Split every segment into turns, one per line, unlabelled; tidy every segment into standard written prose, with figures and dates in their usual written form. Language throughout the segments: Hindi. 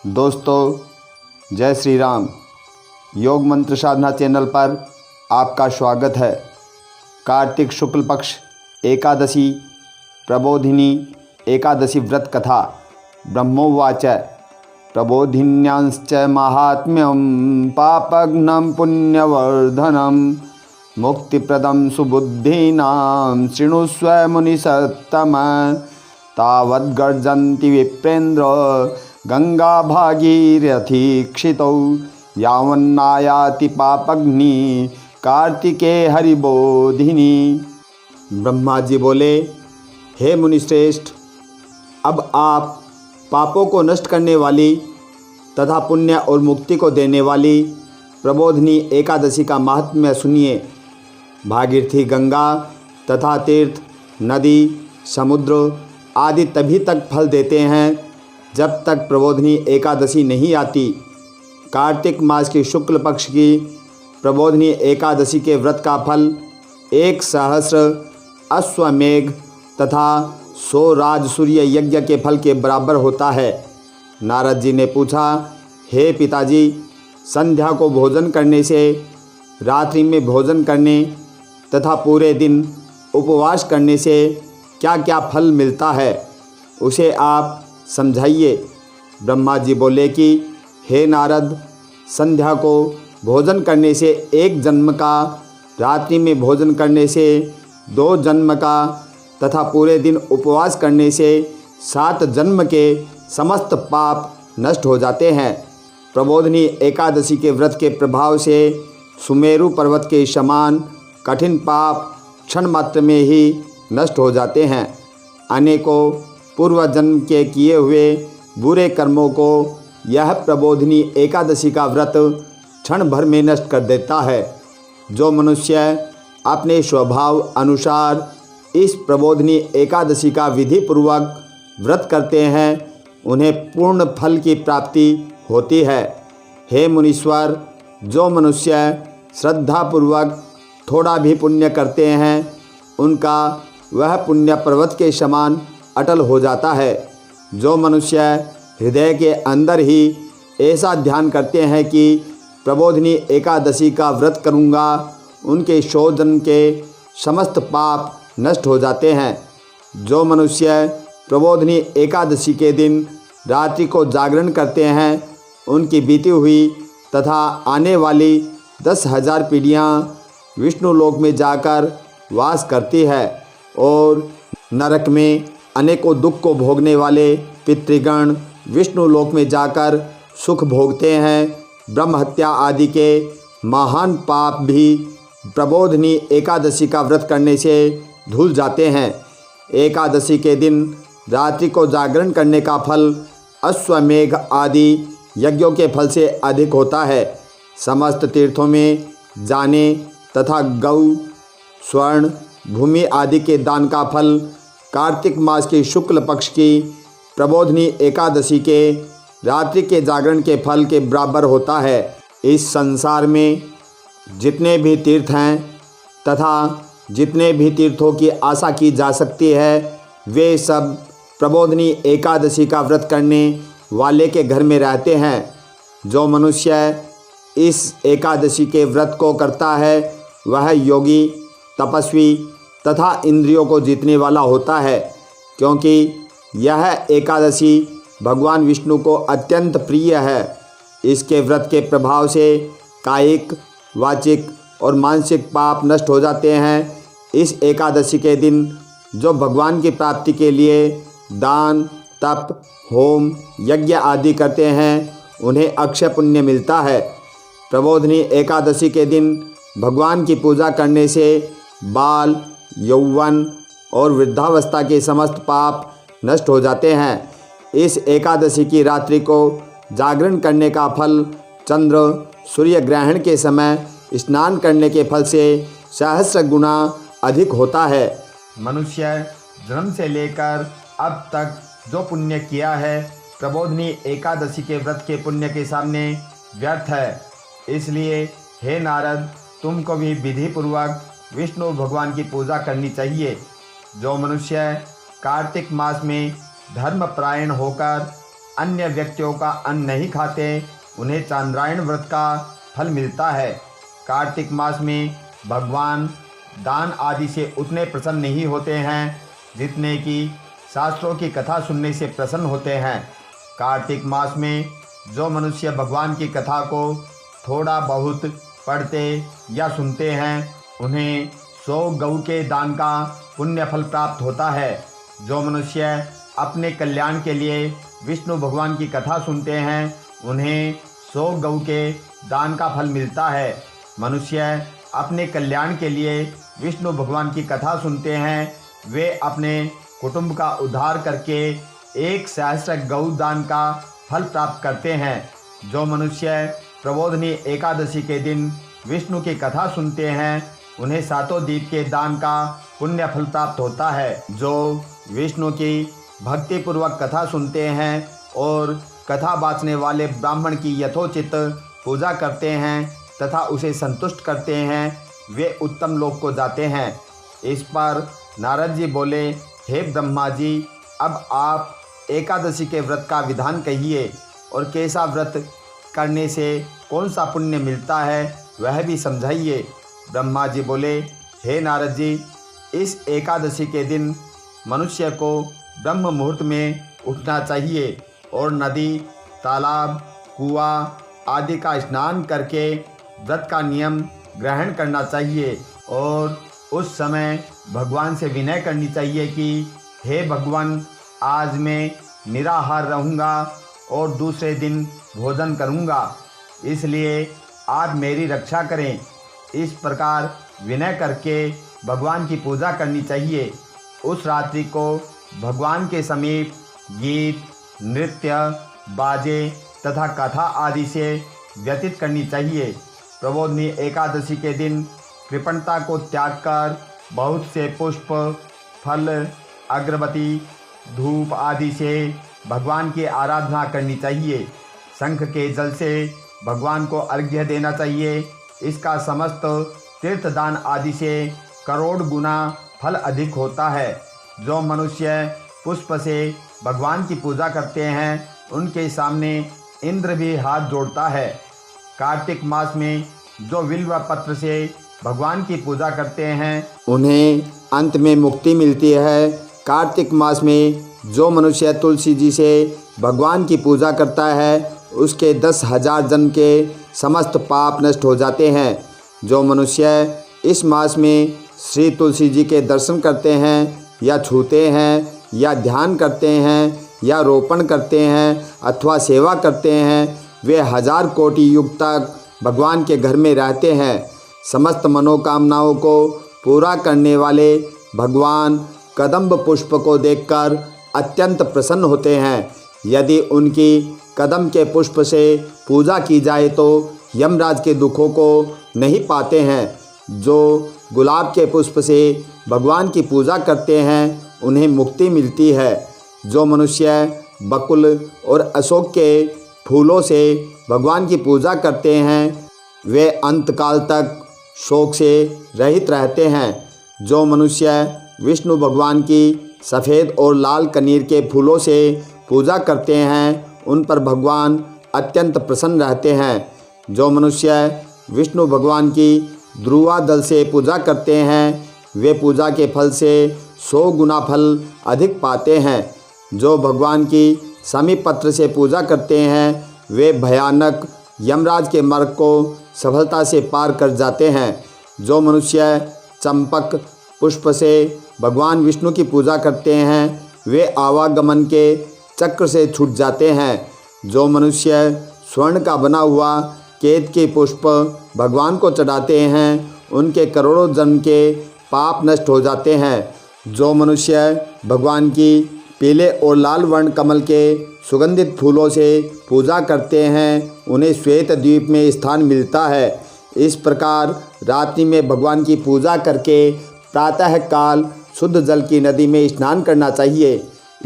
दोस्तों जय श्री राम। योग मंत्र साधना चैनल पर आपका स्वागत है। कार्तिक शुक्ल पक्ष एकादशी प्रबोधिनी एकादशी व्रत कथा। ब्रह्मोवाच प्रबोधिन्यांश्च माहात्म्यं पापघ्नं पुण्यवर्धनं मुक्तिप्रदं सुबुद्धीनां शृणुष्व मुनिसत्तम। तावद्गर्जन्ति विप्रेन्द्र गंगा भागीरथी क्षितौ यावन्नायाति पापग्नि कार्तिके हरिबोधिनी। ब्रह्मा जी बोले, हे मुनिश्रेष्ठ, अब आप पापों को नष्ट करने वाली तथा पुण्य और मुक्ति को देने वाली प्रबोधिनी एकादशी का महात्म्य सुनिए। भागीरथी गंगा तथा तीर्थ, नदी, समुद्र आदि तभी तक फल देते हैं जब तक प्रबोधिनी एकादशी नहीं आती। कार्तिक मास की शुक्ल पक्ष की प्रबोधिनी एकादशी के व्रत का फल 1,000 अश्वमेघ तथा 100 राजसूय यज्ञ के फल के बराबर होता है। नारद जी ने पूछा, हे पिताजी, संध्या को भोजन करने से, रात्रि में भोजन करने तथा पूरे दिन उपवास करने से क्या क्या फल मिलता है, उसे आप समझाइए। ब्रह्मा जी बोले कि हे नारद, संध्या को भोजन करने से 1 जन्म का, रात्रि में भोजन करने से 2 जन्म का तथा पूरे दिन उपवास करने से 7 जन्म के समस्त पाप नष्ट हो जाते हैं। प्रबोधिनी एकादशी के व्रत के प्रभाव से सुमेरु पर्वत के समान कठिन पाप क्षण मात्र में ही नष्ट हो जाते हैं। अनेकों पूर्व जन्म के किए हुए बुरे कर्मों को यह प्रबोधिनी एकादशी का व्रत क्षण भर में नष्ट कर देता है। जो मनुष्य अपने स्वभाव अनुसार इस प्रबोधिनी एकादशी का विधि पूर्वक व्रत करते हैं, उन्हें पूर्ण फल की प्राप्ति होती है। हे मुनीश्वर, जो मनुष्य श्रद्धापूर्वक थोड़ा भी पुण्य करते हैं, उनका वह पुण्य पर्वत के समान अटल हो जाता है। जो मनुष्य हृदय के अंदर ही ऐसा ध्यान करते हैं कि प्रबोधिनी एकादशी का व्रत करूँगा, उनके 100 जन्म के समस्त पाप नष्ट हो जाते हैं। जो मनुष्य प्रबोधिनी एकादशी के दिन रात्रि को जागरण करते हैं, उनकी बीती हुई तथा आने वाली 10,000 पीढ़ियाँ विष्णु लोक में जाकर वास करती है और नरक में अनेकों दुख को भोगने वाले पितृगण विष्णु लोक में जाकर सुख भोगते हैं। ब्रह्म हत्या आदि के महान पाप भी प्रबोधिनी एकादशी का व्रत करने से धुल जाते हैं। एकादशी के दिन रात्रि को जागरण करने का फल अश्वमेघ आदि यज्ञों के फल से अधिक होता है। समस्त तीर्थों में जाने तथा गौ, स्वर्ण, भूमि आदि के दान का फल कार्तिक मास की शुक्ल पक्ष की प्रबोधिनी एकादशी के रात्रि के जागरण के फल के बराबर होता है। इस संसार में जितने भी तीर्थ हैं तथा जितने भी तीर्थों की आशा की जा सकती है, वे सब प्रबोधिनी एकादशी का व्रत करने वाले के घर में रहते हैं। जो मनुष्य इस एकादशी के व्रत को करता है, वह योगी, तपस्वी तथा इंद्रियों को जीतने वाला होता है, क्योंकि यह एकादशी भगवान विष्णु को अत्यंत प्रिय है। इसके व्रत के प्रभाव से कायिक, वाचिक और मानसिक पाप नष्ट हो जाते हैं। इस एकादशी के दिन जो भगवान की प्राप्ति के लिए दान, तप, होम, यज्ञ आदि करते हैं, उन्हें अक्षय पुण्य मिलता है। प्रबोधिनी एकादशी के दिन भगवान की पूजा करने से बाल, यौवन और वृद्धावस्था के समस्त पाप नष्ट हो जाते हैं। इस एकादशी की रात्रि को जागरण करने का फल चंद्र सूर्य ग्रहण के समय स्नान करने के फल से सहस्र गुना अधिक होता है। मनुष्य जन्म से लेकर अब तक जो पुण्य किया है, प्रबोधिनी एकादशी के व्रत के पुण्य के सामने व्यर्थ है। इसलिए हे नारद, तुमको भी विधि पूर्वक विष्णु भगवान की पूजा करनी चाहिए। जो मनुष्य कार्तिक मास में धर्मपरायण होकर अन्य व्यक्तियों का अन्न नहीं खाते उन्हें चांद्रायण व्रत का फल मिलता है। कार्तिक मास में भगवान दान आदि से उतने प्रसन्न नहीं होते हैं जितने कि शास्त्रों की कथा सुनने से प्रसन्न होते हैं। कार्तिक मास में जो मनुष्य भगवान की कथा को थोड़ा बहुत पढ़ते या सुनते हैं उन्हें 100 गऊ के दान का पुण्य फल प्राप्त होता है। जो मनुष्य अपने कल्याण के लिए विष्णु भगवान की कथा सुनते हैं उन्हें 100 गऊ के दान का फल मिलता है। मनुष्य अपने कल्याण के लिए विष्णु भगवान की कथा सुनते हैं वे अपने कुटुंब का उद्धार करके 1 सहस्त्र गौ दान का फल प्राप्त करते हैं। जो मनुष्य प्रबोधनी एकादशी के दिन विष्णु की कथा सुनते हैं उन्हें 7 दीप के दान का पुण्य फल प्राप्त होता है। जो विष्णु की भक्तिपूर्वक कथा सुनते हैं और कथा बाँचने वाले ब्राह्मण की यथोचित पूजा करते हैं तथा उसे संतुष्ट करते हैं वे उत्तम लोक को जाते हैं। इस पर नारद जी बोले, हे ब्रह्मा जी, अब आप एकादशी के व्रत का विधान कहिए और कैसा व्रत करने से कौन सा पुण्य मिलता है वह भी समझाइए। ब्रह्मा जी बोले, हे नारद जी, इस एकादशी के दिन मनुष्य को ब्रह्म मुहूर्त में उठना चाहिए और नदी, तालाब, कुआं आदि का स्नान करके व्रत का नियम ग्रहण करना चाहिए और उस समय भगवान से विनय करनी चाहिए कि हे भगवान, आज मैं निराहार रहूँगा और दूसरे दिन भोजन करूँगा, इसलिए आप मेरी रक्षा करें। इस प्रकार विनय करके भगवान की पूजा करनी चाहिए। उस रात्रि को भगवान के समीप गीत, नृत्य, बाजे तथा कथा आदि से व्यतीत करनी चाहिए। प्रबोधनी एकादशी के दिन कृपणता को त्याग कर बहुत से पुष्प, फल, अगरबत्ती, धूप आदि से भगवान की आराधना करनी चाहिए। शंख के जल से भगवान को अर्घ्य देना चाहिए। इसका समस्त तीर्थदान आदि से करोड़ गुना फल अधिक होता है। जो मनुष्य पुष्प से भगवान की पूजा करते हैं उनके सामने इंद्र भी हाथ जोड़ता है। कार्तिक मास में जो बिल्व पत्र से भगवान की पूजा करते हैं उन्हें अंत में मुक्ति मिलती है। कार्तिक मास में जो मनुष्य तुलसी जी से भगवान की पूजा करता है उसके 10,000 जन्म के समस्त पाप नष्ट हो जाते हैं। जो मनुष्य इस मास में श्री तुलसी जी के दर्शन करते हैं या छूते हैं या ध्यान करते हैं या रोपण करते हैं अथवा सेवा करते हैं वे 1000 कोटि युग तक भगवान के घर में रहते हैं। समस्त मनोकामनाओं को पूरा करने वाले भगवान कदम्ब पुष्प को देखकर अत्यंत प्रसन्न होते हैं। यदि उनकी कदम के पुष्प से पूजा की जाए तो यमराज के दुखों को नहीं पाते हैं। जो गुलाब के पुष्प से भगवान की पूजा करते हैं उन्हें मुक्ति मिलती है। जो मनुष्य बकुल और अशोक के फूलों से भगवान की पूजा करते हैं वे अंतकाल तक शोक से रहित रहते हैं। जो मनुष्य विष्णु भगवान की सफ़ेद और लाल कनीर के फूलों से पूजा करते हैं उन पर भगवान अत्यंत प्रसन्न रहते हैं। जो मनुष्य विष्णु भगवान की ध्रुवा दल से पूजा करते हैं वे पूजा के फल से 100 गुना फल अधिक पाते हैं। जो भगवान की समीप पत्र से पूजा करते हैं वे भयानक यमराज के मार्ग को सफलता से पार कर जाते हैं। जो मनुष्य चंपक पुष्प से भगवान विष्णु की पूजा करते हैं वे आवागमन के चक्र से छूट जाते हैं। जो मनुष्य स्वर्ण का बना हुआ केत के पुष्प भगवान को चढ़ाते हैं उनके करोड़ों जन्म के पाप नष्ट हो जाते हैं। जो मनुष्य भगवान की पीले और लाल वर्ण कमल के सुगंधित फूलों से पूजा करते हैं उन्हें श्वेत द्वीप में स्थान मिलता है। इस प्रकार रात्रि में भगवान की पूजा करके प्रातः काल शुद्ध जल की नदी में स्नान करना चाहिए।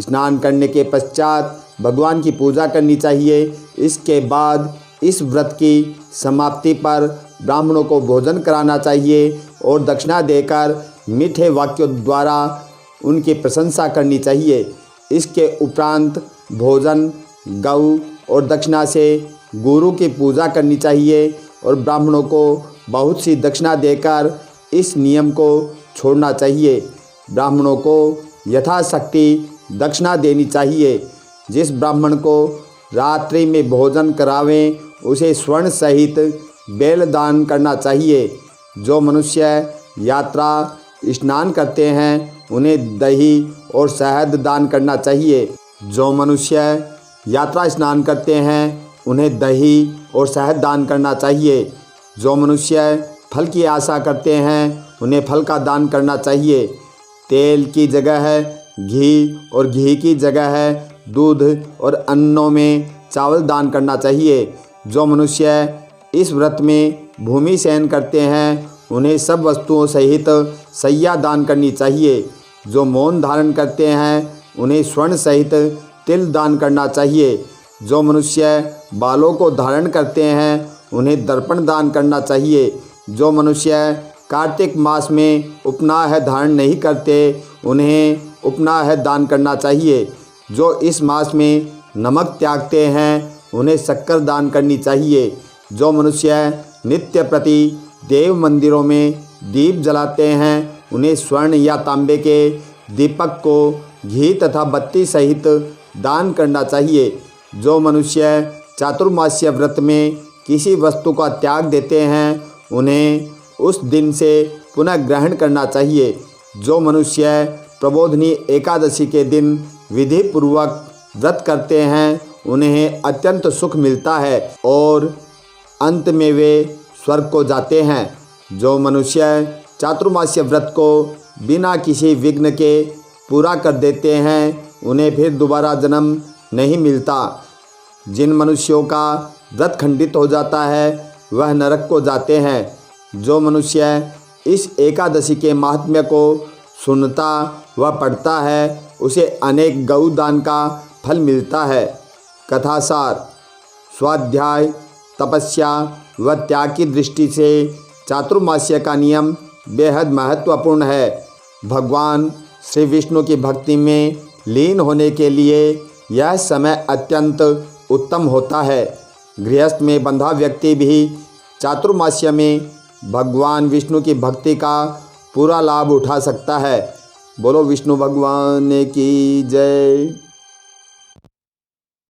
स्नान करने के पश्चात भगवान की पूजा करनी चाहिए। इसके बाद इस व्रत की समाप्ति पर ब्राह्मणों को भोजन कराना चाहिए और दक्षिणा देकर मीठे वाक्यों द्वारा उनकी प्रशंसा करनी चाहिए। इसके उपरांत भोजन गौ और दक्षिणा से गुरु की पूजा करनी चाहिए और ब्राह्मणों को बहुत सी दक्षिणा देकर इस नियम को छोड़ना चाहिए। ब्राह्मणों को यथाशक्ति दक्षिणा देनी चाहिए। जिस ब्राह्मण को रात्रि में भोजन करावें उसे स्वर्ण सहित बेल दान करना चाहिए। जो मनुष्य यात्रा स्नान करते हैं उन्हें दही और शहद दान करना चाहिए। जो मनुष्य यात्रा स्नान करते हैं उन्हें दही और शहद दान करना चाहिए। जो मनुष्य फल की आशा करते हैं उन्हें फल का दान करना चाहिए। तेल की जगह है घी और घी की जगह है दूध और अन्नों में चावल दान करना चाहिए। जो मनुष्य इस व्रत में भूमि शयन करते हैं उन्हें सब वस्तुओं सहित सैया दान करनी चाहिए। जो मौन धारण करते हैं उन्हें स्वर्ण सहित तिल दान करना चाहिए। जो मनुष्य बालों को धारण करते हैं उन्हें दर्पण दान करना चाहिए। जो मनुष्य कार्तिक मास में उपनाह धारण नहीं करते उन्हें उपनाह दान करना चाहिए। जो इस मास में नमक त्यागते हैं उन्हें शक्कर दान करनी चाहिए। जो मनुष्य नित्य प्रति देव मंदिरों में दीप जलाते हैं उन्हें स्वर्ण या तांबे के दीपक को घी तथा बत्ती सहित दान करना चाहिए। जो मनुष्य चातुर्मास्य व्रत में किसी वस्तु का त्याग देते हैं उन्हें उस दिन से पुनः ग्रहण करना चाहिए। जो मनुष्य प्रबोधिनी एकादशी के दिन विधि पूर्वक व्रत करते हैं उन्हें अत्यंत सुख मिलता है और अंत में वे स्वर्ग को जाते हैं। जो मनुष्य चातुर्मास्य व्रत को बिना किसी विघ्न के पूरा कर देते हैं उन्हें फिर दोबारा जन्म नहीं मिलता। जिन मनुष्यों का व्रत खंडित हो जाता है वह नरक को जाते हैं। जो मनुष्य इस एकादशी के महात्म्य को सुनता व पढ़ता है उसे अनेक गौ दान का फल मिलता है। कथासार स्वाध्याय तपस्या व त्याग की दृष्टि से चातुर्मास्य का नियम बेहद महत्वपूर्ण है। भगवान श्री विष्णु की भक्ति में लीन होने के लिए यह समय अत्यंत उत्तम होता है। गृहस्थ में बंधा व्यक्ति भी चातुर्मास्य में भगवान विष्णु की भक्ति का पूरा लाभ उठा सकता है। बोलो विष्णु भगवान की जय।